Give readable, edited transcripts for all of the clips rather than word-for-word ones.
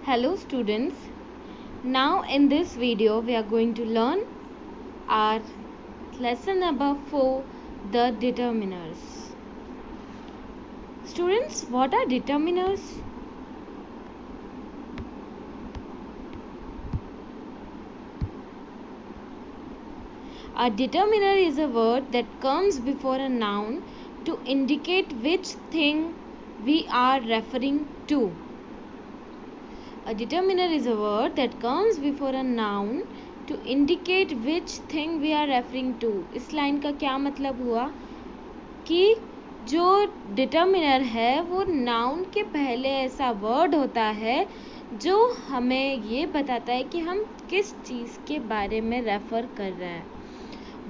Hello students, now in this video we are going to learn our lesson number 4, the determiners. Students, what are determiners? A determiner is a word that comes before a noun to indicate which thing we are referring to. A determiner is a word that comes before a noun to indicate which thing we are referring to. इस line का क्या मतलब हुआ कि जो determiner है वो noun के पहले ऐसा वर्ड होता है जो हमें ये बताता है कि हम किस चीज़ के बारे में रेफर कर रहे हैं.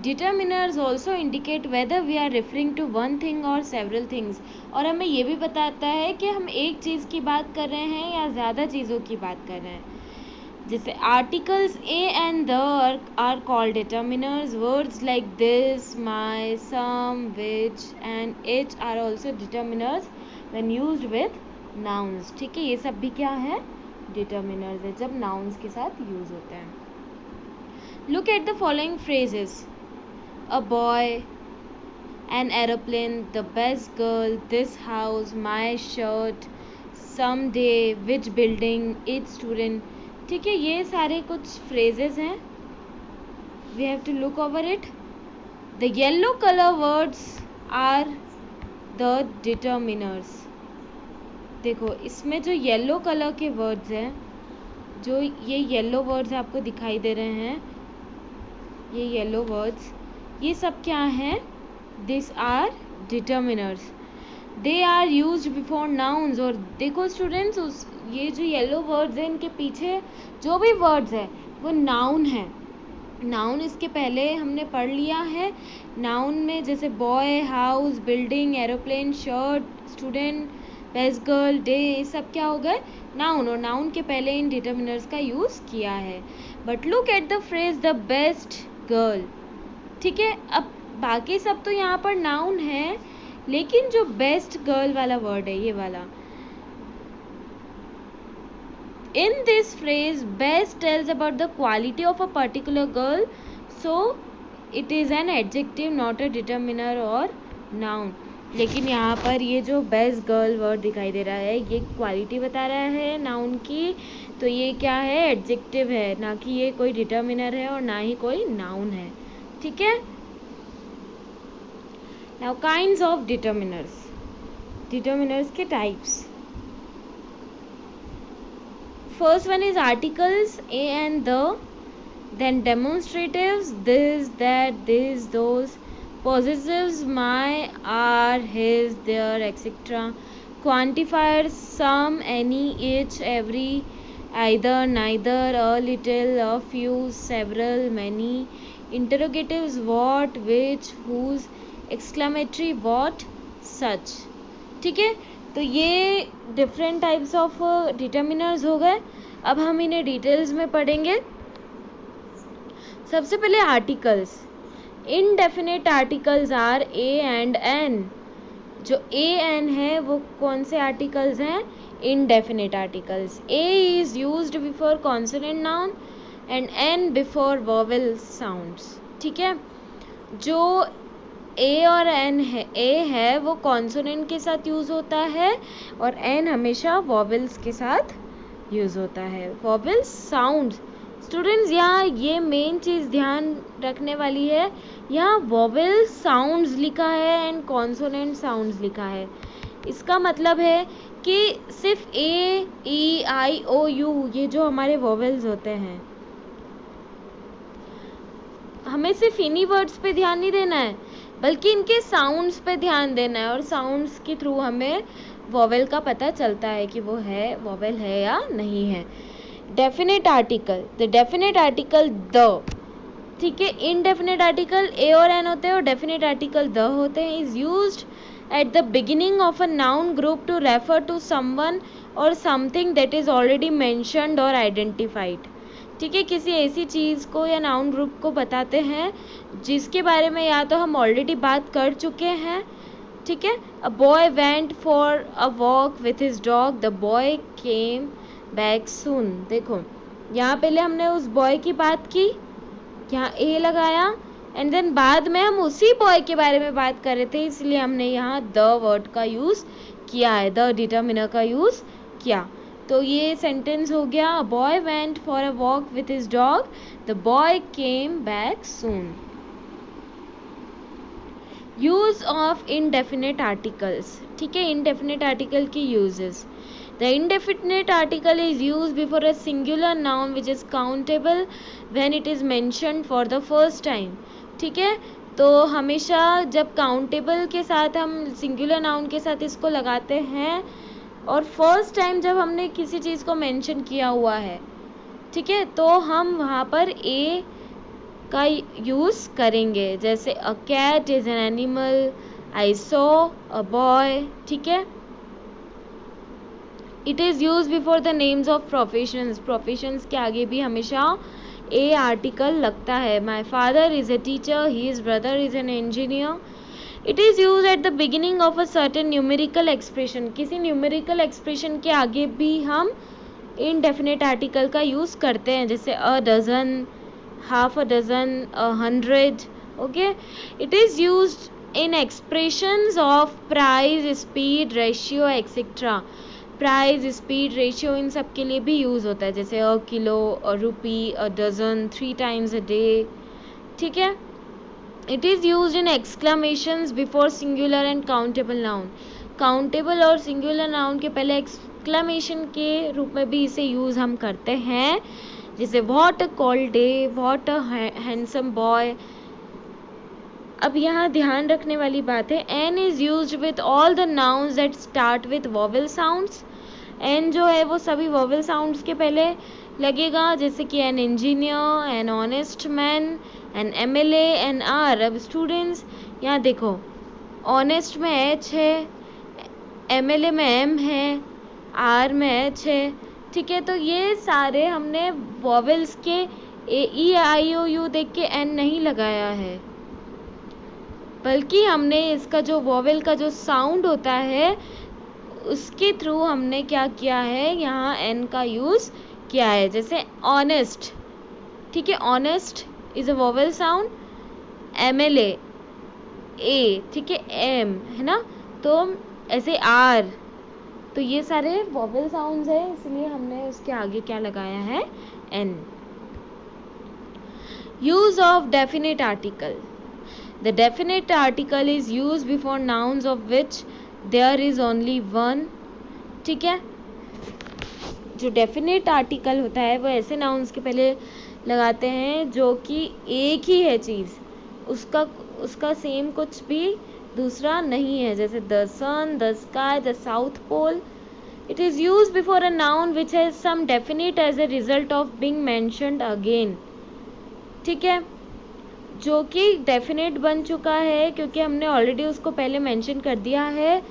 Determiners also indicate whether we are referring to one thing और सेवरल थिंग्स, और हमें ये भी बताता है कि हम एक चीज़ की बात कर रहे हैं या ज़्यादा चीज़ों की बात कर रहे हैं. जैसे articles a and the are called determiners. Words like this, my, some, which and each are also determiners when used with nouns. ठीक है, ये सब भी क्या है? डिटर्मिनर्स है जब नाउन्स के साथ यूज होते हैं. Look at the following phrases: a boy, an aeroplane, the best girl, this house, my shirt, someday, which building, each student. ठीक है, ये सारे कुछ phrases हैं. We have to look over it. The yellow color words are the determiners. देखो इसमें जो yellow colour के वर्ड्स हैं, जो ये येलो वर्ड्स आपको दिखाई दे रहे हैं, ये येलो वर्ड्स, ये सब क्या हैं? This are determiners. They are used before nouns. और देखो स्टूडेंट्स, ये जो येलो वर्ड्स हैं इनके पीछे जो भी वर्ड्स है वो नाउन है. नाउन इसके पहले हमने पढ़ लिया है. नाउन में जैसे boy, house, building, aeroplane, shirt, student, best girl, day, ये सब क्या हो गए? नाउन. और नाउन के पहले इन डिटर्मिनर्स का यूज़ किया है. But look at the phrase the best girl. ठीक है, अब बाकी सब तो यहाँ पर नाउन है, लेकिन जो बेस्ट गर्ल वाला वर्ड है, ये वाला, in this phrase best tells about the quality of a particular girl, so it is an adjective, not a determiner और नाउन. लेकिन यहाँ पर ये जो बेस्ट गर्ल वर्ड दिखाई दे रहा है, ये क्वालिटी बता रहा है नाउन की, तो ये क्या है? एडजेक्टिव है, ना कि ये कोई डिटर्मिनर है और ना ही कोई नाउन है. ठीक है. Now kinds of determiners. Determiners के types. First one is articles a and the, then demonstratives this, that, this, those, possessives my, are, his, their, etc. Quantifiers some, any, each, every, either, neither, a little, a few, several, many. Interrogatives what, which, whose. Exclamatory what, such. ठीक है, तो ये different types of determiners हो गए. अब हम इन्हें details में पढ़ेंगे. सबसे पहले articles. Indefinite articles are a and an. जो ए एन है वो कौन से आर्टिकल्स हैं? Indefinite articles. A is used before consonant noun and an before vowel sounds. ठीक है, जो ए और एन है, ए है वो कॉन्सोनेंट के साथ यूज़ होता है और एन हमेशा वोवेल्स के साथ यूज़ होता है. Vowel sounds. स्टूडेंट्स, यहाँ ये मेन चीज़ ध्यान रखने वाली है, यहाँ वोवेल साउंड्स लिखा है एंड कॉन्सोनेंट साउंड्स लिखा है. इसका मतलब है कि सिर्फ ए, ई, आई, ओ, यू, ये जो हमारे वोवेल्स होते हैं, हमें सिर्फ इन्हीं वर्ड्स पे ध्यान नहीं देना है, बल्कि इनके साउंड्स पे ध्यान देना है. और साउंड्स के थ्रू हमें वोवेल का पता चलता है कि वो है वोवेल है या नहीं है. Definite article. The definite article the. ठीक है, indefinite article a or N होते हैं और डेफिनेट आर्टिकल द होते हैं. Is used at the beginning of a noun group to refer to someone or something that is already mentioned or identified. ठीक है, किसी ऐसी चीज़ को या नाउन ग्रुप को बताते हैं जिसके बारे में या तो हम ऑलरेडी बात कर चुके हैं. ठीक है, a boy went for a walk with his dog. The boy came back soon. देखो यहाँ पहले हमने उस बॉय की बात की, यहाँ ए लगाया, एंड देन बाद में हम उसी बॉय के बारे में बात कर रहे थे, इसलिए हमने यहाँ द वर्ड का यूज़ किया है, द डिटर्मिनर का यूज़ किया। तो ये सेंटेंस हो गया, a boy went for a walk with his dog, the boy came back soon. Use of indefinite articles, ठीक है, इनडेफिनेट आर्टिकल की uses. The indefinite article is used before a singular noun which is countable when it is mentioned for the first time, ठीक है। तो हमेशा जब countable के साथ हम सिंगुलर नाउन के साथ इसको लगाते हैं और फर्स्ट टाइम जब हमने किसी चीज़ को मेंशन किया हुआ है, ठीक है, तो हम वहाँ पर ए का यूज़ करेंगे, जैसे a cat is an animal, I saw a boy, ठीक है। It is use before the names of professions, professions के आगे भी हमेशा ए आर्टिकल लगता है। My father is a teacher, he is brother is an engineer. It is use at the beginning of a certain numerical expression, किसी numerical expression के आगे भी हम इनडेफिनेट आर्टिकल का यूज़ करते हैं, जैसे a dozen, half a dozen, 100, okay. It is used in expressions of price, speed, ratio, etc. Price, speed, ratio, इन सब के लिए भी यूज़ होता है, जैसे a kilo, a rupee, a dozen, 3 times a day, ठीक है। It is use in exclamations before singular and countable noun, countable और सिंगुलर नाउन के पहले एक्सक्लामेशन के रूप में भी इसे यूज़ हम करते हैं, जैसे what a cold day, what a handsome boy. अब यहाँ ध्यान रखने वाली बात है, an is used with all the nouns that start with vowel sounds. An जो है वो सभी वोवेल साउंड्स के पहले लगेगा, जैसे कि an engineer, an honest man, an MLA, an R. अब स्टूडेंट्स यहाँ देखो, ऑनेस्ट में एच है, एमएलए में एम है, आर में एच है, ठीक है। तो ये सारे हमने वॉवेल्स के ए ई आई ओ यू देख के एन नहीं लगाया है, बल्कि हमने इसका जो वॉवेल का जो साउंड होता है उसके थ्रू हमने क्या किया है, यहाँ एन का यूज़ किया है। जैसे ऑनेस्ट, ठीक है, honest is a vowel sound, MLA a, ठीक है, एम है ना, तो ऐसे आर, तो ये सारे वॉवेल साउंड्स हैं, इसलिए हमने उसके आगे क्या लगाया है, an. Use of definite article, the definite article is use before nouns of which there is only one, ठीक है। जो डेफिनेट आर्टिकल होता है वो ऐसे नाउन्स के पहले लगाते हैं जो कि एक ही है चीज़, उसका सेम कुछ भी दूसरा नहीं है, जैसे the sun, the sky, the south pole. It is use before a noun which has some definite as a result of being mentioned again, ठीक है, जो कि डेफिनेट बन चुका है क्योंकि हमने ऑलरेडी उसको पहले मेंशन कर दिया है।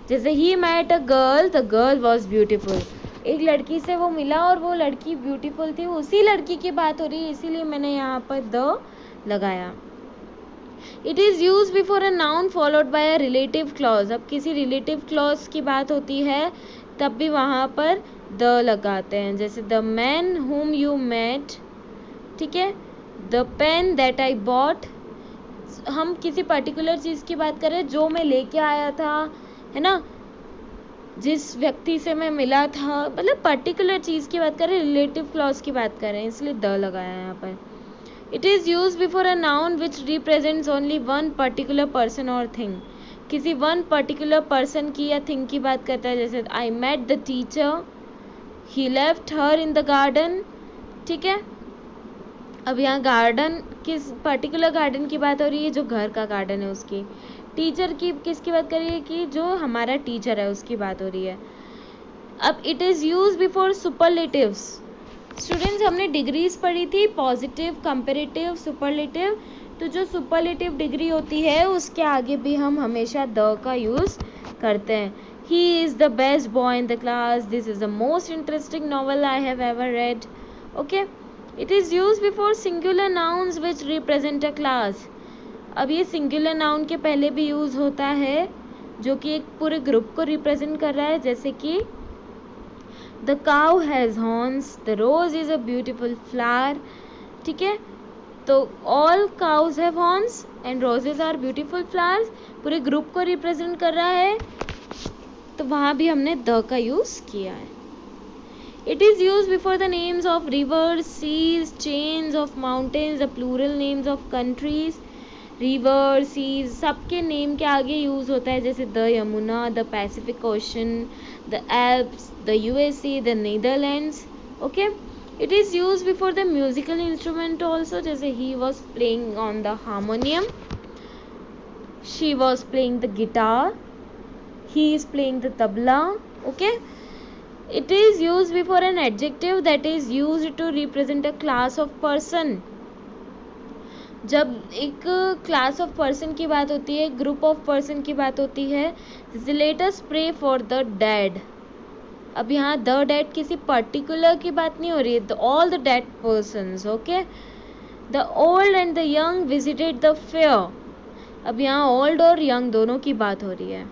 जैसे ही met a girl, the girl was beautiful, एक लड़की से वो मिला और वो लड़की ब्यूटीफुल थी, उसी लड़की की बात हो रही है, इसीलिए मैंने यहाँ पर द लगाया। It is use before a noun followed by a relative clause, अब किसी रिलेटिव क्लॉज की बात होती है तब भी वहाँ पर द लगाते हैं, जैसे the man whom you met, ठीक है, the pen that I bought. हम किसी पर्टिकुलर चीज़ की बात करें जो मैं लेके आया था, है ना, जिस व्यक्ति से मैं मिला था, मतलब पर्टिकुलर चीज़ की बात करें, रिलेटिव क्लॉज की बात करें, इसलिए द लगाया यहाँ पर। It is use before a noun which represents only one particular person और थिंग, किसी वन पर्टिकुलर पर्सन की या थिंग की बात करता है, जैसे I met the teacher, he left her in the garden, ठीक है। अब यहाँ गार्डन किस पर्टिकुलर गार्डन की बात हो रही है, जो घर का गार्डन है उसकी। टीचर की किसकी बात कर रही है, कि जो हमारा टीचर है उसकी बात हो रही है। अब it is use before superlatives. Students हमने डिग्रीज पढ़ी थी, पॉजिटिव, कंपेरेटिव, सुपरलेटिव। तो जो सुपरलेटिव डिग्री होती है उसके आगे भी हम हमेशा द का यूज़ करते हैं। He is the best boy in the class, this is the most interesting novel I have ever read, okay. It is use before singular nouns which represent a class. अब ये singular noun के पहले भी use होता है जो कि एक पूरे ग्रुप को रिप्रेजेंट कर रहा है, जैसे कि the cow has horns, the rose is a beautiful flower, ठीक है। तो all cows have horns and roses are beautiful flowers, पूरे ग्रुप को रिप्रेजेंट कर रहा है, तो वहाँ भी हमने द का यूज़ किया है। It is use before the names of rivers, seas, chains of mountains, the plural names of countries. River, seas सबके नेम के आगे यूज़ होता है, जैसे the Yamuna, the Pacific Ocean, the Alps, the USA, the Netherlands. Okay, it is used before the musical instrument also, जैसे he was playing on the harmonium, she was playing the guitar, he is playing the tabla. Okay, it is used before an adjective that is used to represent a class of person. जब एक class of person की बात होती है, group of person की बात होती है, जैसे let us pray for the dead. अब यहाँ द डेड किसी पर्टिकुलर की बात नहीं हो रही है, all the dead persons. Okay, the old and the young visited the fair. अब यहाँ ओल्ड और यंग दोनों की बात हो रही है।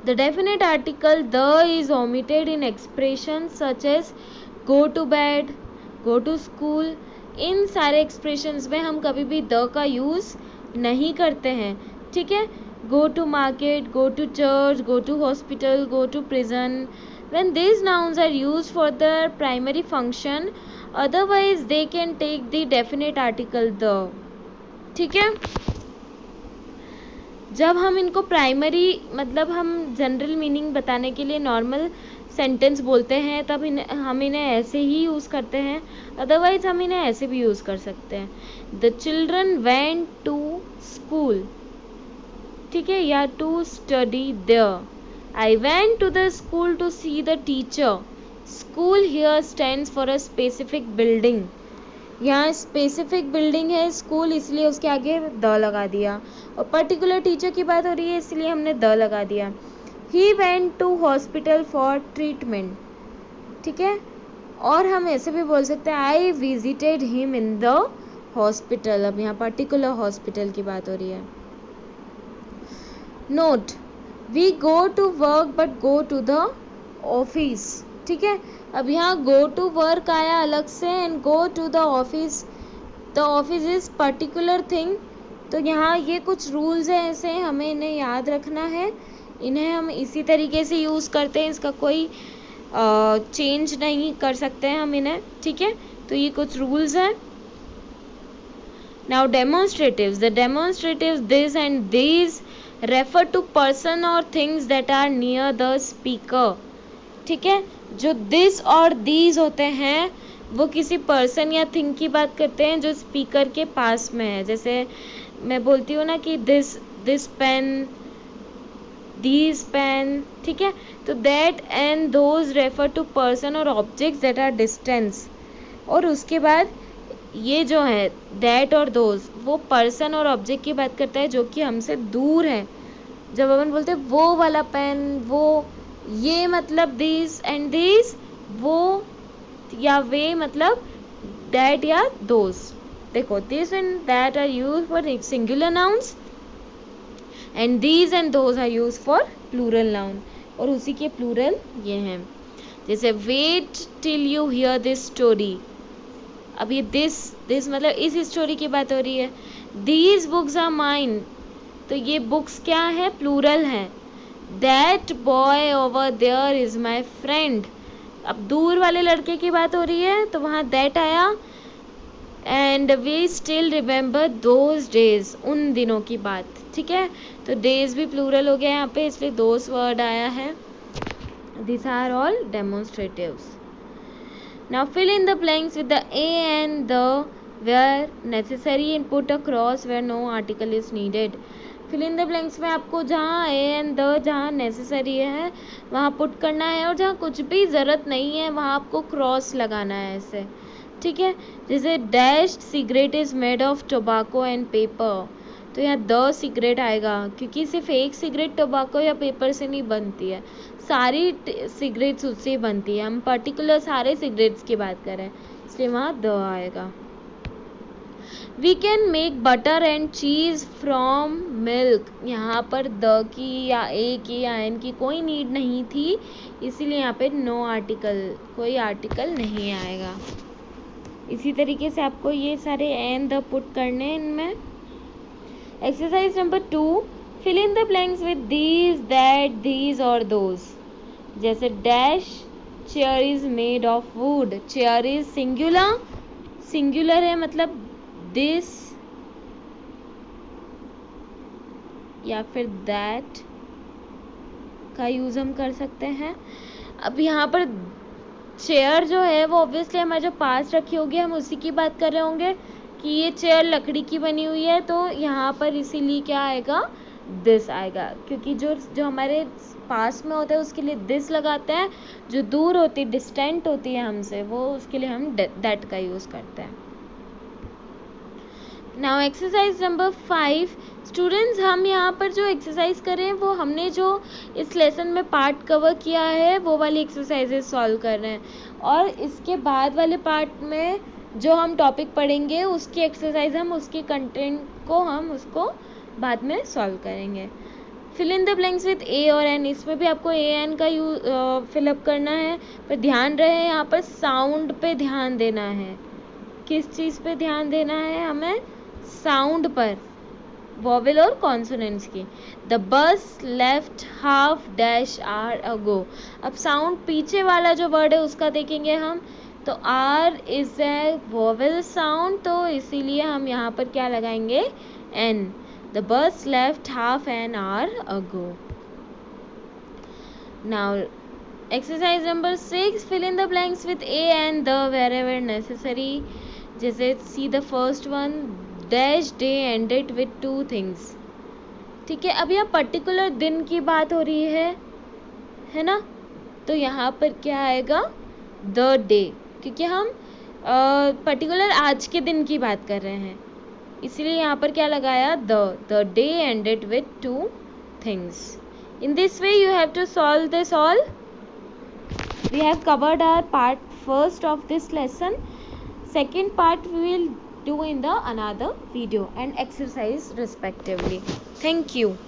The definite article the is omitted in expression such as go to bed, go to school. इन सारे एक्सप्रेशंस में हम कभी भी द का यूज़ नहीं करते हैं, ठीक है। Go to market, go to church, go to hospital, go to prison. When these nouns are used for their primary function, otherwise they can take the definite article the, ठीक है। जब हम इनको प्राइमरी मतलब हम जनरल मीनिंग बताने के लिए नॉर्मल सेंटेंस बोलते हैं, तब हम इन्हें ऐसे ही यूज़ करते हैं, अदरवाइज हम इन्हें ऐसे भी यूज़ कर सकते हैं। The children went to school, ठीक है, या to study there. I went to the school to see the teacher. School here stands for a specific building. यहाँ स्पेसिफिक बिल्डिंग है स्कूल, इसलिए उसके आगे द लगा दिया, और पर्टिकुलर टीचर की बात हो रही है इसलिए हमने द लगा दिया। He went to hospital for treatment, ठीक है। और हम ऐसे भी बोल सकते हैं I visited him in the hospital. अब यहाँ पर्टिकुलर हॉस्पिटल की बात हो रही है। Note, we go to work but go to the office, ठीक है। अब यहाँ गो टू वर्क आया अलग से and go to the office, the office is particular thing. तो यहाँ ये कुछ रूल्स हैं ऐसे, हमें इन्हें याद रखना है, इन्हें हम इसी तरीके से यूज़ करते हैं, इसका कोई चेंज नहीं कर सकते हैं हम इन्हें, ठीक है। तो ये कुछ रूल्स हैं। Now demonstratives, the demonstratives this and these refer to person और things that are near the speaker, ठीक है। जो दिस और दीज होते हैं वो किसी पर्सन या थिंग की बात करते हैं जो स्पीकर के पास में है। जैसे मैं बोलती हूँ ना कि दिस पेन, दीज पेन, ठीक है। तो that and those refer to person और ऑब्जेक्ट्स दैट आर डिस्टेंस। और उसके बाद ये जो है दैट और दोज, वो पर्सन और ऑब्जेक्ट की बात करता है जो कि हमसे दूर है। जब अपन बोलते हैं वो वाला पेन, वो, ये मतलब दिस एंड दिस, वो या वे मतलब दैट या दोज। देखो, this and that are use for singular nouns and these and those are use for plural noun, और उसी के प्लूरल ये हैं। जैसे wait till you hear this story. अब ये दिस मतलब इस स्टोरी की बात हो रही है। दीज बुक्स आर माइन, तो ये बुक्स क्या है, प्लूरल है। That boy over there is my friend. अब दूर वाले लड़के की बात हो रही है तो वहाँ दैट आया। And we still remember those days, उन दिनों की बात, ठीक है। तो डेज भी प्लूरल हो गया यहाँ पे, इसलिए दोज वर्ड आया है। This are all demonstratives. Now fill in the blanks with the a and the where necessary and put a cross where no article is needed. Fill in the blanks में आपको जहाँ a and the जहाँ necessary है वहाँ put करना है, और जहाँ कुछ भी ज़रूरत नहीं है वहाँ आपको cross लगाना है ऐसे, ठीक है। जैसे dashed cigarette is made of tobacco and paper, तो यहाँ द सिगरेट आएगा क्योंकि सिर्फ एक सिगरेट टोबाको या पेपर से नहीं बनती है, सारी सिगरेट्स उससे बनती है। हम पर्टिकुलर सारे सिगरेट्स की बात कर रहे हैं इसलिए वहाँ द आएगा। We can make butter and cheese from milk. यहाँ पर द की या ए की या एन की कोई नीड नहीं थी, इसीलिए यहाँ पे नो आर्टिकल, कोई आर्टिकल नहीं आएगा। इसी तरीके से आपको ये सारे एन द पुट करने हैं इनमें। Exercise number 2, fill in the blanks with these, that, these और दोज। जैसे dash, chair is made of wood. Chair is singular, singular है मतलब दिस या फिर दैट का यूज हम कर सकते हैं। अब यहाँ पर चेयर जो है वो ऑब्वियसली हमारे जो पास रखी होगी हम उसी की बात कर रहे होंगे कि ये चेयर लकड़ी की बनी हुई है, तो यहाँ पर इसीलिए क्या आएगा, दिस आएगा, क्योंकि जो जो हमारे पास में होता है उसके लिए दिस लगाते हैं, जो दूर होती है, डिस्टेंट होती है हमसे, वो उसके लिए हम दैट का यूज़ करते हैं। नाउ एक्सरसाइज नंबर 5, स्टूडेंट्स हम यहाँ पर जो एक्सरसाइज कर रहे हैं वो हमने जो इस लेसन में पार्ट कवर किया है वो वाली एक्सरसाइजेज सॉल्व कर रहे हैं, और इसके बाद वाले पार्ट में जो हम टॉपिक पढ़ेंगे उसकी एक्सरसाइज हम उसके कंटेंट को हम उसको बाद में सॉल्व करेंगे। Fill in the blanks with a or an, इसमें भी आपको ए एन का फिलअप करना है, पर ध्यान रहे यहाँ पर साउंड पे ध्यान देना है। किस चीज़ पे ध्यान देना है हमें, साउंड पर, वॉवेल और कॉन्सोनेंट्स की। The bus left half dash hour ago. अब साउंड पीछे वाला जो वर्ड है उसका देखेंगे हम, तो hour is a vowel sound, तो इसीलिए हम यहाँ पर क्या लगाएंगे, an. The bus left half an hour ago. Now exercise number 6, fill in the blanks with a and the wherever necessary. जैसे see the first one, dash day ended with 2 things. ठीक है, अब यहाँ पर्टिकुलर दिन की बात हो रही है ना, तो यहाँ पर क्या आएगा, द डे, क्योंकि हम पर्टिकुलर आज के दिन की बात कर रहे हैं, इसलिए यहाँ पर क्या लगाया, the day ended with 2 things. In this way you have to solve this all. We have covered our part first of this lesson. Second part we will do in the another video and exercise respectively. Thank you.